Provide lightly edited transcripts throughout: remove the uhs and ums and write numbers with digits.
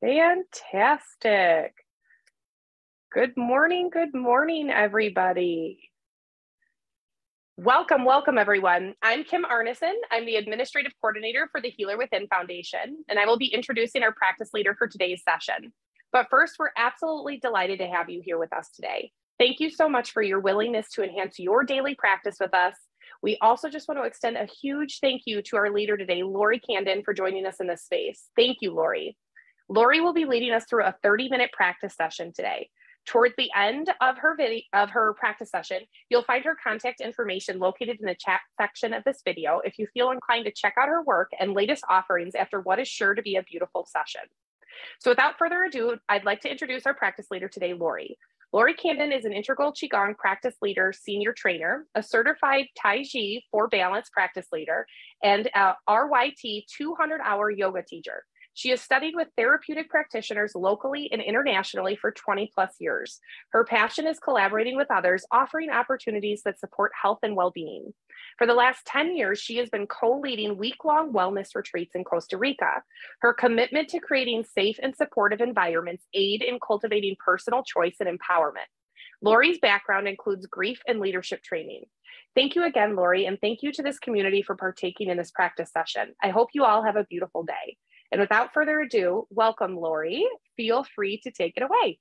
Fantastic. Good morning, everybody. Welcome, everyone. I'm Kim Arneson. I'm the Administrative Coordinator for the Healer Within Foundation, and I will be introducing our practice leader for today's session. But first, we're absolutely delighted to have you here with us today. Thank you so much for your willingness to enhance your daily practice with us. We also just want to extend a huge thank you to our leader today, Lori Candon, for joining us in this space. Thank you, Lori. Lori will be leading us through a 30-minute practice session today. Towards the end of her practice session, you'll find her contact information located in the chat section of this video if you feel inclined to check out her work and latest offerings after what is sure to be a beautiful session. So without further ado, I'd like to introduce our practice leader today, Lori. Lori Candon is an integral Qigong practice leader, senior trainer, a certified Tai Chi for balance practice leader, and a RYT 200-hour yoga teacher. She has studied with therapeutic practitioners locally and internationally for 20+ years. Her passion is collaborating with others, offering opportunities that support health and well-being. For the last 10 years, she has been co-leading week-long wellness retreats in Costa Rica. Her commitment to creating safe and supportive environments aid in cultivating personal choice and empowerment. Lori's background includes grief and leadership training. Thank you again, Lori, and thank you to this community for partaking in this practice session. I hope you all have a beautiful day. And without further ado, welcome, Lori. Feel free to take it away.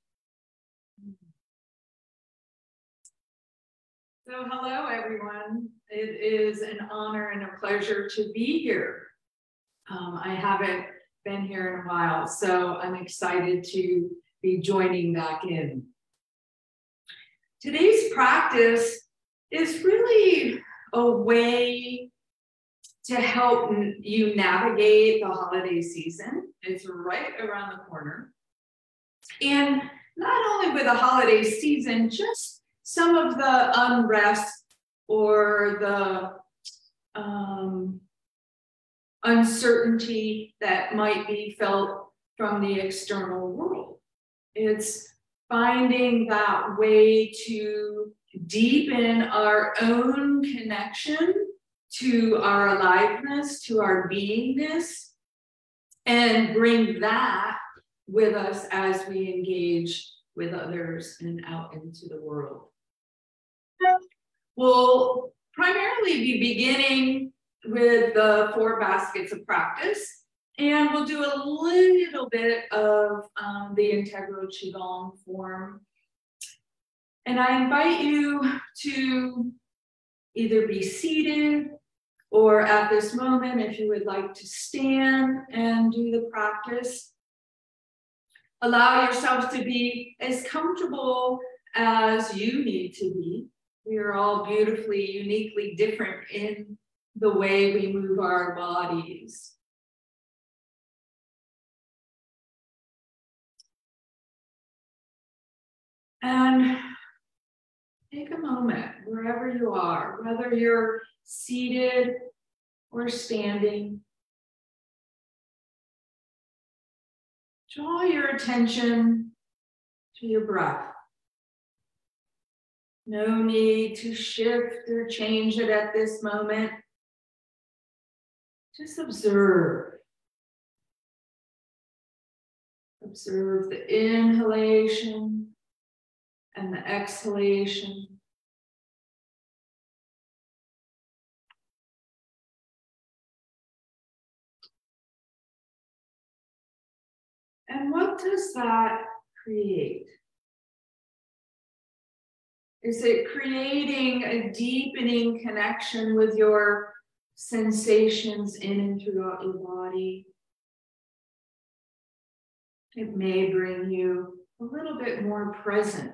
So hello, everyone. It is an honor and a pleasure to be here. I haven't been here in a while, so I'm excited to be joining back in. Today's practice is really a way to help you navigate the holiday season. It's right around the corner. And not only with the holiday season, just some of the unrest or the uncertainty that might be felt from the external world. It's finding that way to deepen our own connection to our aliveness, to our beingness, and bring that with us as we engage with others and out into the world. We'll primarily be beginning with the 4 baskets of practice, and we'll do a little bit of the integral Qigong form. And I invite you to either be seated or at this moment, if you would like to stand and do the practice. Allow yourself to be as comfortable as you need to be. We are all beautifully, uniquely different in the way we move our bodies. And take a moment, wherever you are, whether you're seated or standing. Draw your attention to your breath. No need to shift or change it at this moment. Just observe. Observe the inhalation and the exhalation. And what does that create? Is it creating a deepening connection with your sensations in and throughout your body? It may bring you a little bit more present.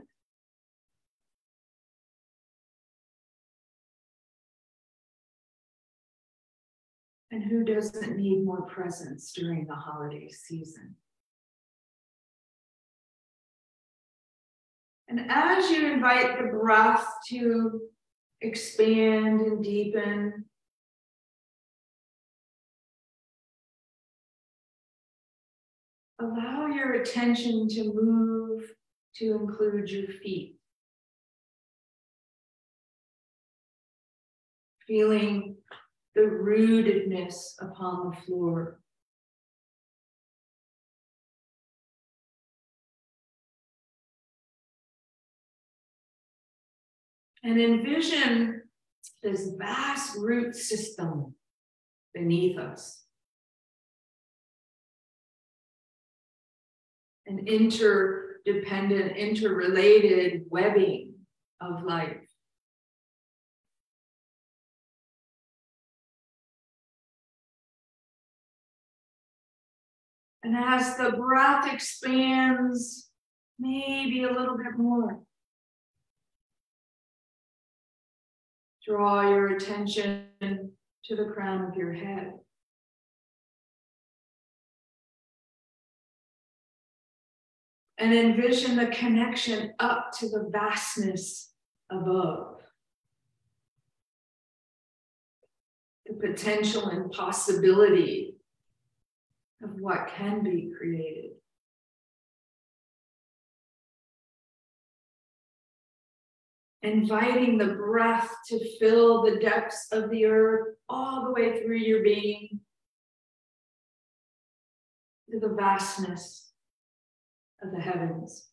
And who doesn't need more presence during the holiday season? And as you invite the breath to expand and deepen, allow your attention to move to include your feet. Feeling the rootedness upon the floor. And envision this vast root system beneath us. An interdependent, interrelated webbing of life. And as the breath expands, maybe a little bit more, draw your attention to the crown of your head. And envision the connection up to the vastness above. The potential and possibility of what can be created. Inviting the breath to fill the depths of the earth all the way through your being to the vastness of the heavens.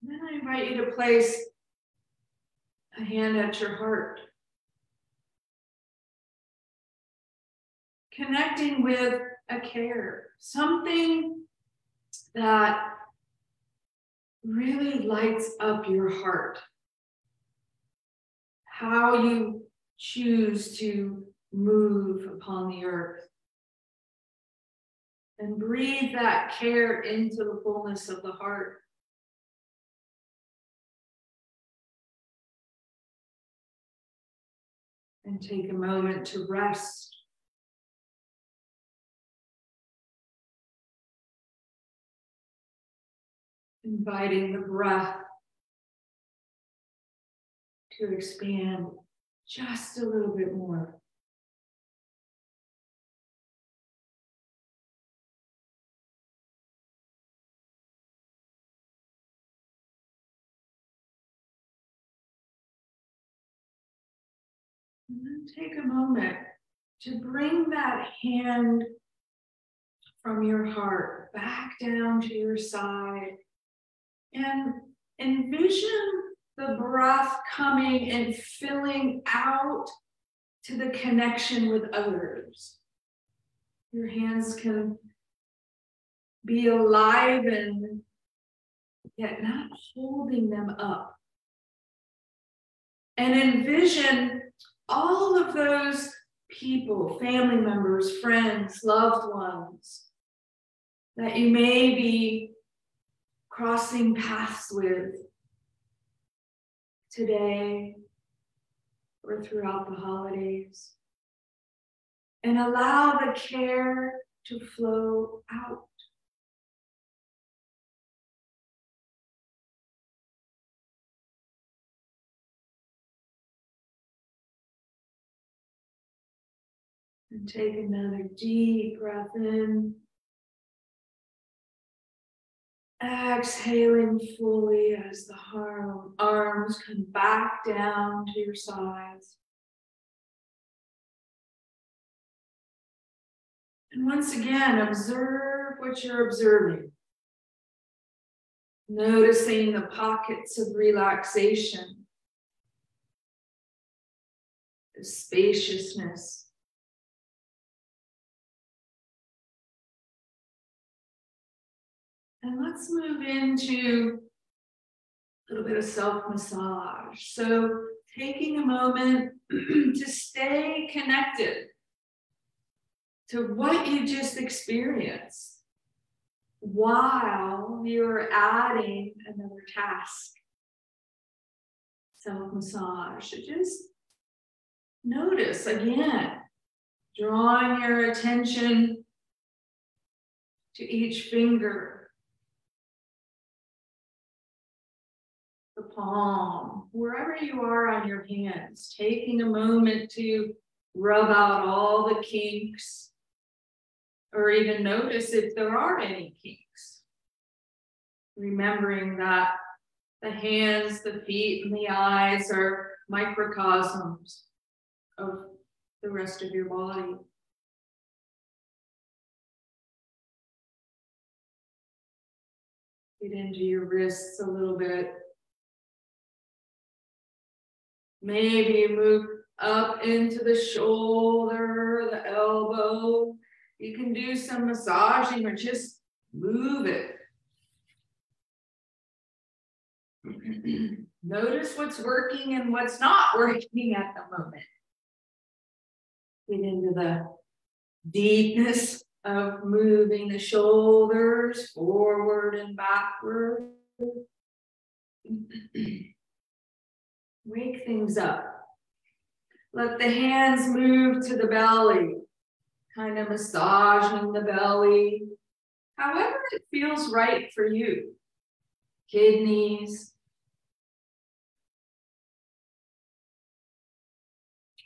And then I invite you to place a hand at your heart. Connecting with a care, something that really lights up your heart. How you choose to move upon the earth. And breathe that care into the fullness of the heart. And take a moment to rest. Inviting the breath to expand just a little bit more. And then take a moment to bring that hand from your heart back down to your side. And envision the breath coming and filling out to the connection with others. Your hands can be alive and yet not holding them up. And envision all of those people, family members, friends, loved ones that you may be crossing paths with today or throughout the holidays. And allow the care to flow out. And take another deep breath in. Exhaling fully as the arms come back down to your sides. And once again, observe what you're observing. Noticing the pockets of relaxation, the spaciousness. And let's move into a little bit of self-massage. So taking a moment to stay connected to what you just experienced while you're adding another task. Self-massage. So just notice again, drawing your attention to each finger. The palm, wherever you are on your hands, taking a moment to rub out all the kinks, or even notice if there are any kinks. Remembering that the hands, the feet, and the eyes are microcosms of the rest of your body. Get into your wrists a little bit. Maybe move up into the shoulder, the elbow. You can do some massaging or just move it. Notice what's working and what's not working at the moment. Get into the deepness of moving the shoulders forward and backward. Wake things up. Let the hands move to the belly, kind of massaging the belly, however it feels right for you. Kidneys.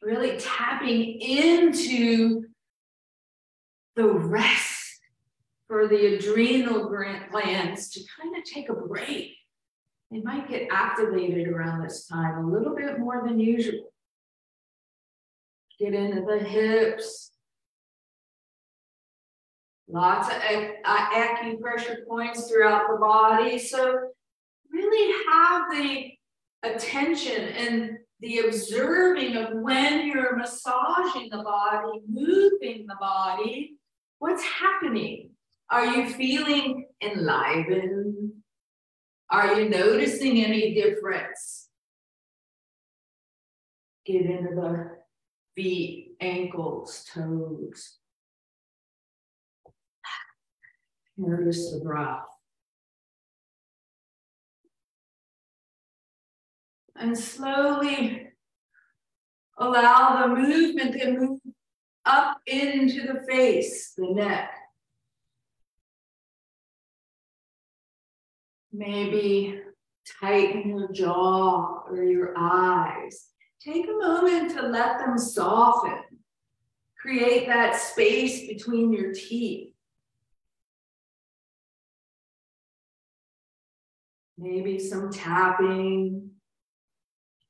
Really tapping into the rest for the adrenal glands to kind of take a break. They might get activated around this time a little bit more than usual. Get into the hips. Lots of acupressure points throughout the body. So really have the attention and the observing of when you're massaging the body, moving the body, what's happening? Are you feeling enlivened? Are you noticing any difference? Get into the feet, ankles, toes. Notice the breath. And slowly allow the movement to move up into the face, the neck. Maybe tighten your jaw or your eyes. Take a moment to let them soften. Create that space between your teeth. Maybe some tapping.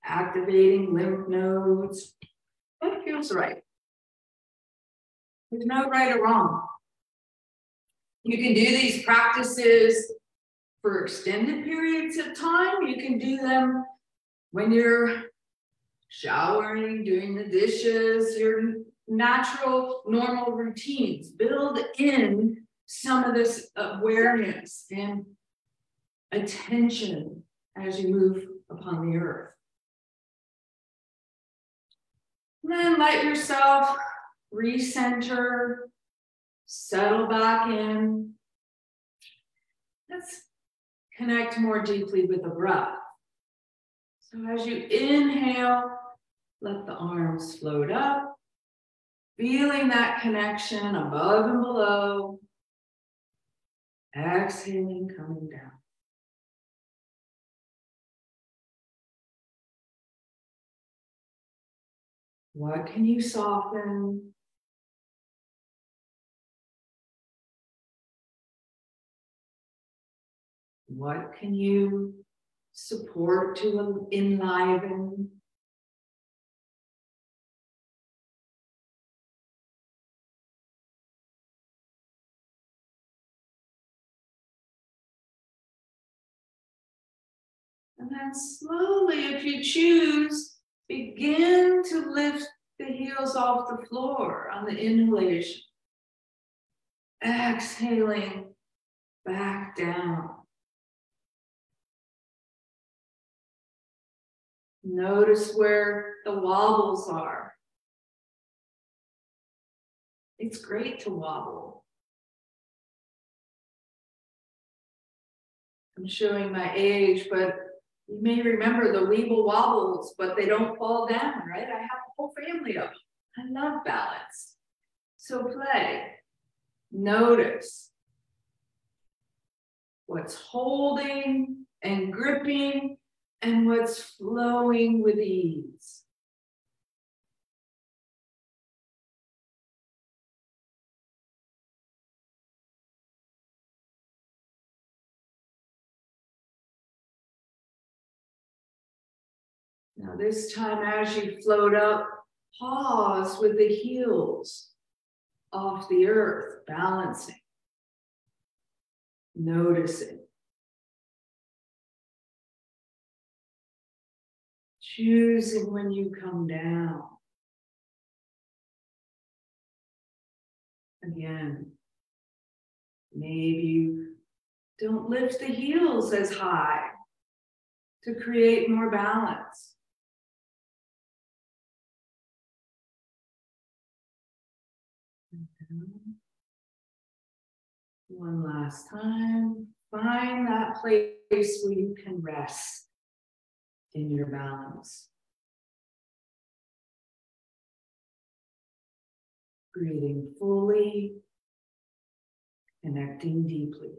Activating lymph nodes. That feels right. There's no right or wrong. You can do these practices for extended periods of time. You can do them when you're showering, doing the dishes, your natural, normal routines. Build in some of this awareness and attention as you move upon the earth. And then let yourself recenter, settle back in. Let's connect more deeply with the breath. So as you inhale, let the arms float up, feeling that connection above and below. Exhaling, coming down. What can you soften? What can you support to enliven? And then slowly, if you choose, begin to lift the heels off the floor on the inhalation. Exhaling back down. Notice where the wobbles are. It's great to wobble. I'm showing my age, but you may remember the weeble wobbles, but they don't fall down, right? I have a whole family of them. I love balance. So play. Notice what's holding and gripping and what's flowing with ease. Now this time as you float up, pause with the heels off the earth, balancing, noticing. Choosing when you come down. Again, maybe you don't lift the heels as high to create more balance. One last time, find that place where you can rest in your balance. Breathing fully, connecting deeply.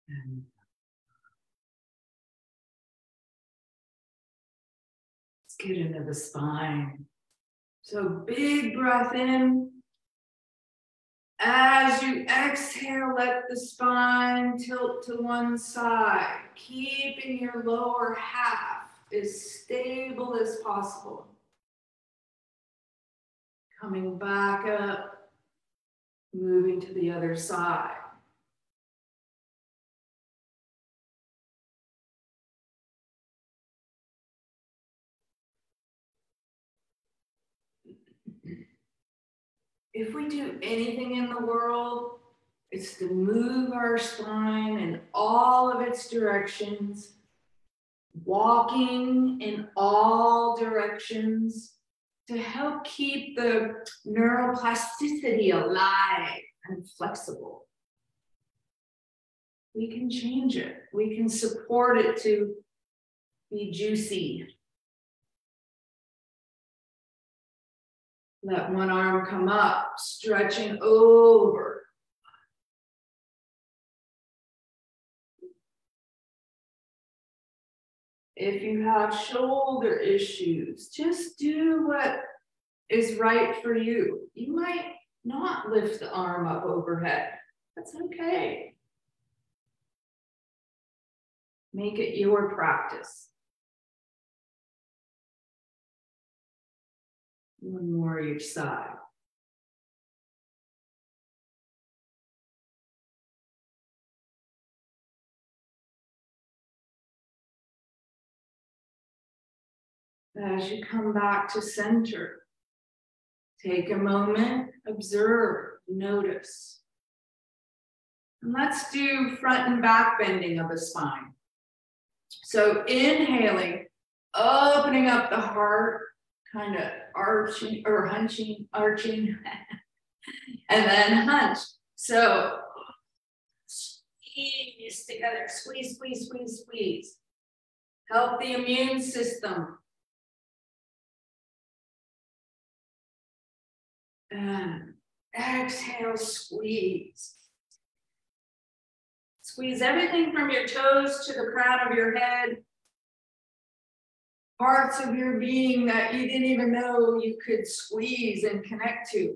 And let's get into the spine. So big breath in. As you exhale, let the spine tilt to one side, keeping your lower half as stable as possible. Coming back up, moving to the other side. If we do anything in the world, it's to move our spine in all of its directions, walking in all directions to help keep the neuroplasticity alive and flexible. We can change it. We can support it to be juicy. Let one arm come up, stretching over. If you have shoulder issues, just do what is right for you. You might not lift the arm up overhead. That's okay. Make it your practice. One more each side. As you come back to center, take a moment, observe, notice. And let's do front and back bending of the spine. So inhaling, opening up the heart, kind of arching or hunching, arching, and then hunch. So squeeze together, squeeze, squeeze, squeeze, squeeze. Help the immune system. And exhale, squeeze. Squeeze everything from your toes to the crown of your head. Parts of your being that you didn't even know you could squeeze and connect to.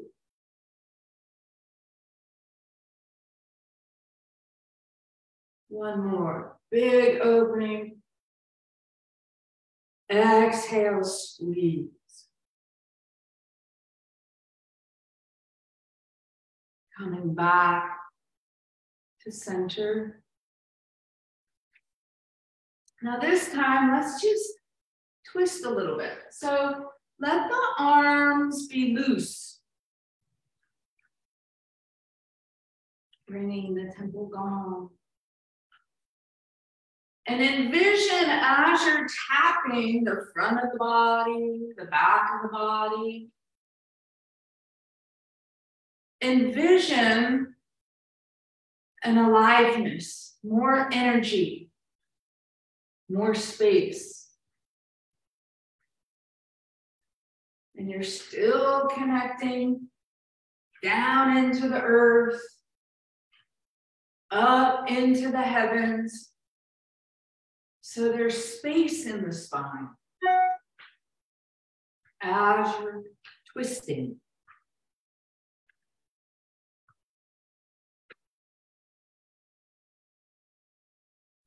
One more. Big opening. Exhale, squeeze. Coming back to center. Now this time, let's just twist a little bit. So let the arms be loose. Bringing the temple gong. And envision as you're tapping the front of the body, the back of the body. Envision an aliveness, more energy, more space. And you're still connecting down into the earth, up into the heavens. So there's space in the spine as you're twisting.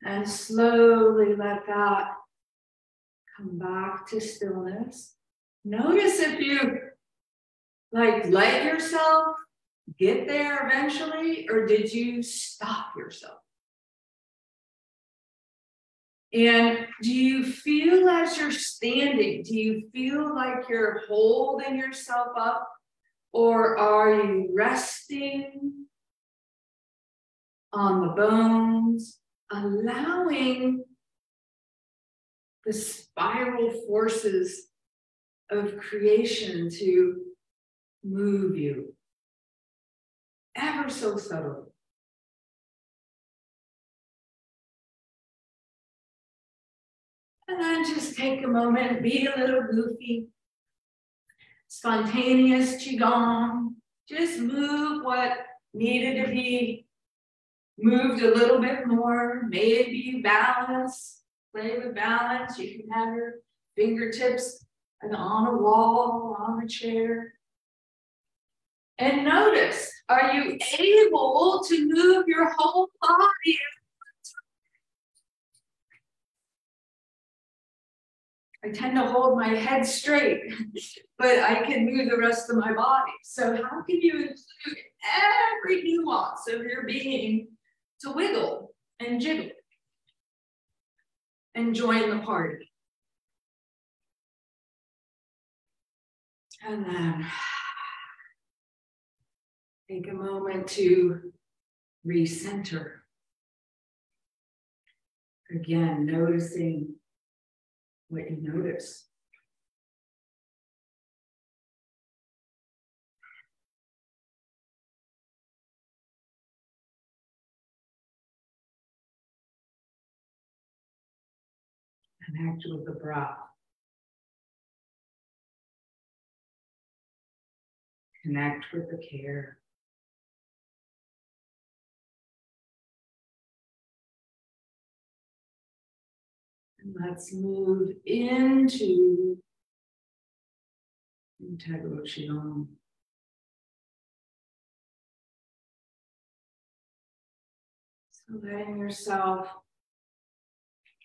And slowly let that come back to stillness. Notice if you let yourself get there eventually, or did you stop yourself? And do you feel as you're standing, do you feel like you're holding yourself up, or are you resting on the bones, allowing the spiral forces of creation to move you ever so subtly? And then just take a moment, be a little goofy, spontaneous qigong. Just move what needed to be moved a little bit more. Maybe you balance, play with balance. You can have your fingertips on a wall, on a chair. And notice, are you able to move your whole body? I tend to hold my head straight, but I can move the rest of my body. So how can you include every nuance of your being to wiggle and jiggle and join the party? And then take a moment to recenter. Again, noticing what you notice. Connect with the breath. Connect with the care. And let's move into integral qigong. So letting yourself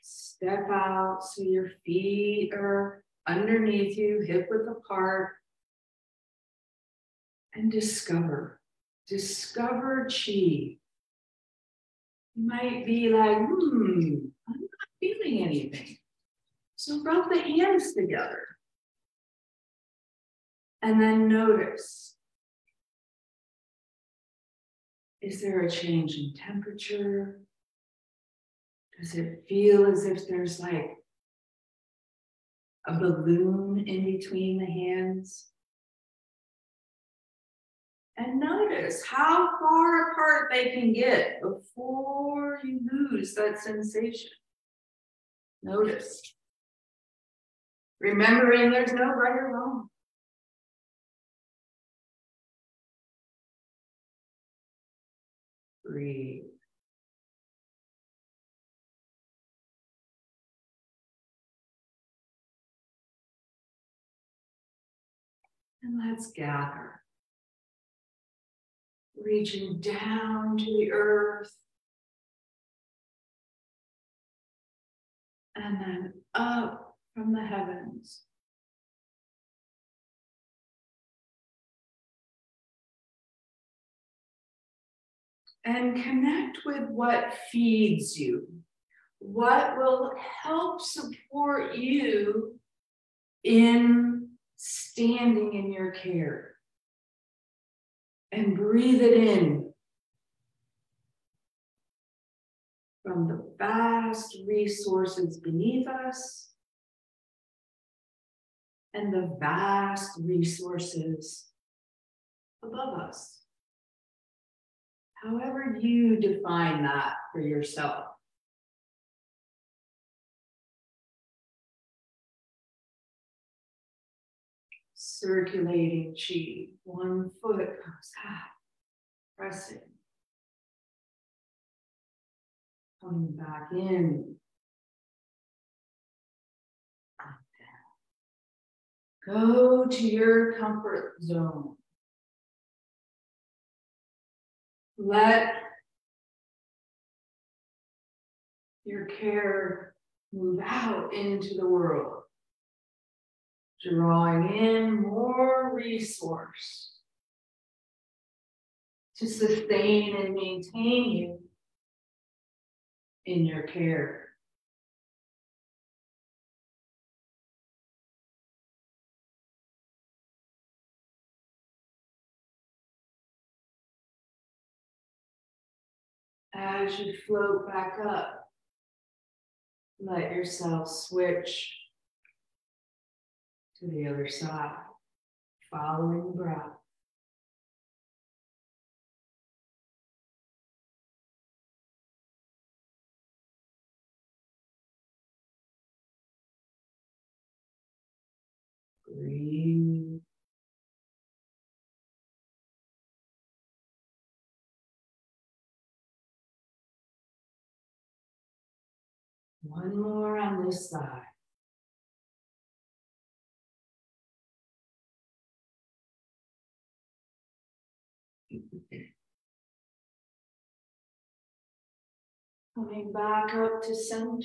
step out so your feet are underneath you, hip width apart, and discover chi. You might be like, I'm not feeling anything. So rub the hands together. And then notice, is there a change in temperature? Does it feel as if there's like a balloon in between the hands? And notice how far apart they can get before you lose that sensation. Notice. Remembering there's no right or wrong. Breathe. And let's gather. Reaching down to the earth. And then up from the heavens. And connect with what feeds you. What will help support you in standing in your care. And breathe it in from the vast resources beneath us and the vast resources above us. However you define that for yourself. Circulating chi, one foot comes out, pressing. Coming back in. Up, down. Go to your comfort zone. Let your care move out into the world, drawing in more resource to sustain and maintain you in your care. As you float back up, let yourself switch to the other side, following the breath. Breathe. One more on this side. Coming back up to center.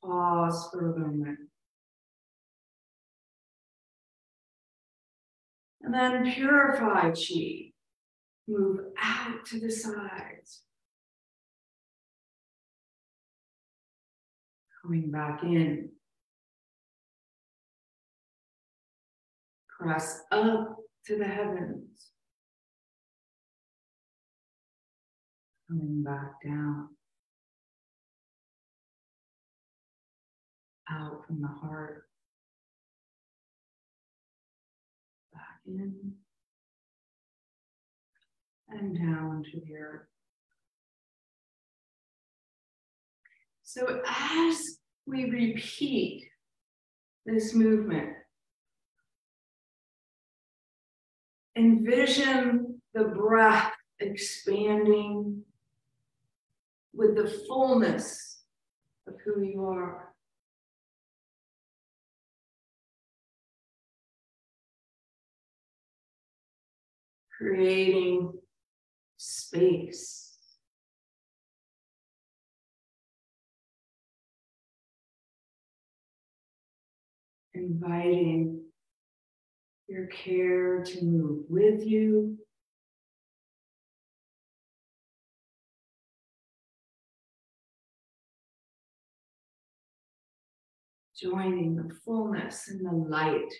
Pause for a moment. And then purify chi. Move out to the sides. Coming back in. Press up to the heavens. Coming back down. Out from the heart. Back in. And down to the earth. So as we repeat this movement, envision the breath expanding with the fullness of who you are. Creating space. Inviting your care to move with you. Joining the fullness and the light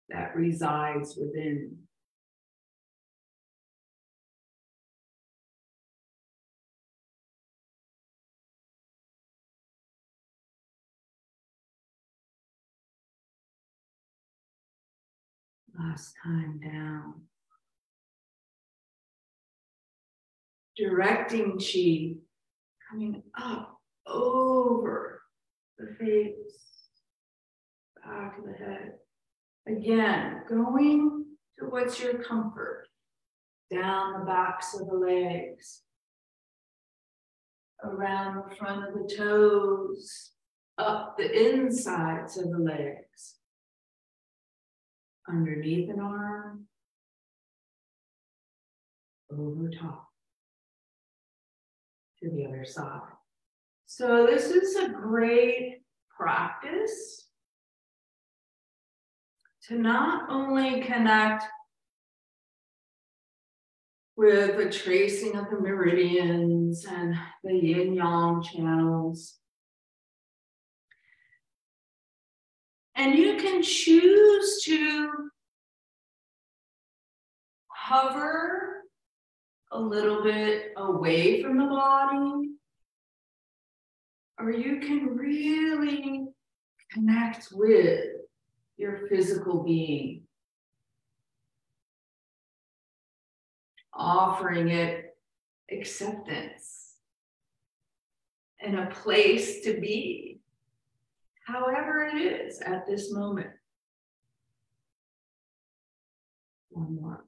that resides within. Last time down. Directing chi coming up over the face, back of the head. Again, going to what's your comfort. Down the backs of the legs. Around the front of the toes. Up the insides of the legs. Underneath an arm. Over top. To the other side. So this is a great practice to not only connect with the tracing of the meridians and the yin yang channels. And you can choose to hover a little bit away from the body, or you can really connect with your physical being, offering it acceptance and a place to be, however it is at this moment. One more.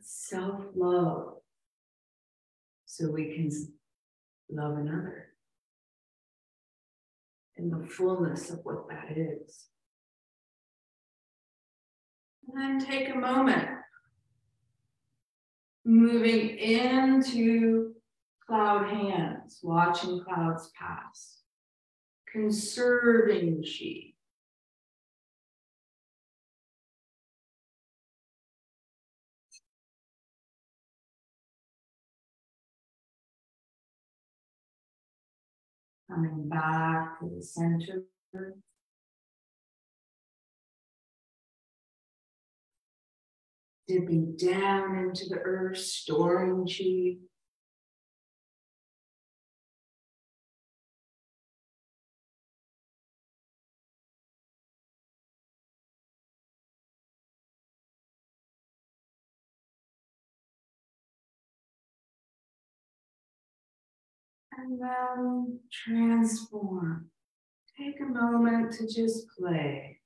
Self-love, so we can love another in the fullness of what that is. And then take a moment, moving into cloud hands, watching clouds pass, conserving chi. Coming back to the center. Dipping down into the earth, storing chi. And then transform. Take a moment to just play.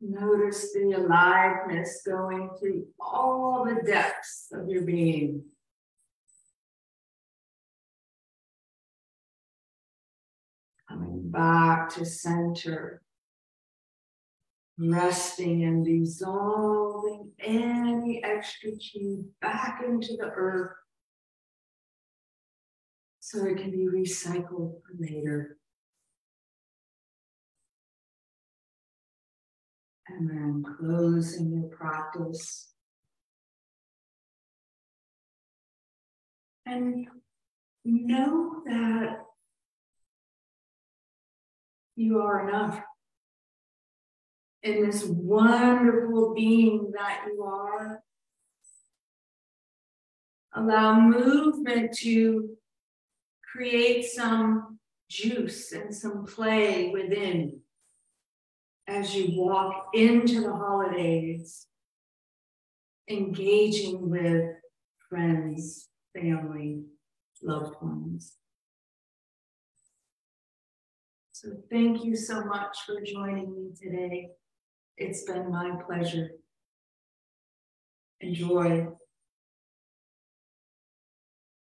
Notice the aliveness going through all the depths of your being. Coming back to center. Resting and dissolving any extra chi back into the earth so it can be recycled for later. And then closing your practice. And know that you are enough. In this wonderful being that you are, allow movement to create some juice and some play within as you walk into the holidays, engaging with friends, family, loved ones. So thank you so much for joining me today. It's been my pleasure. Enjoy.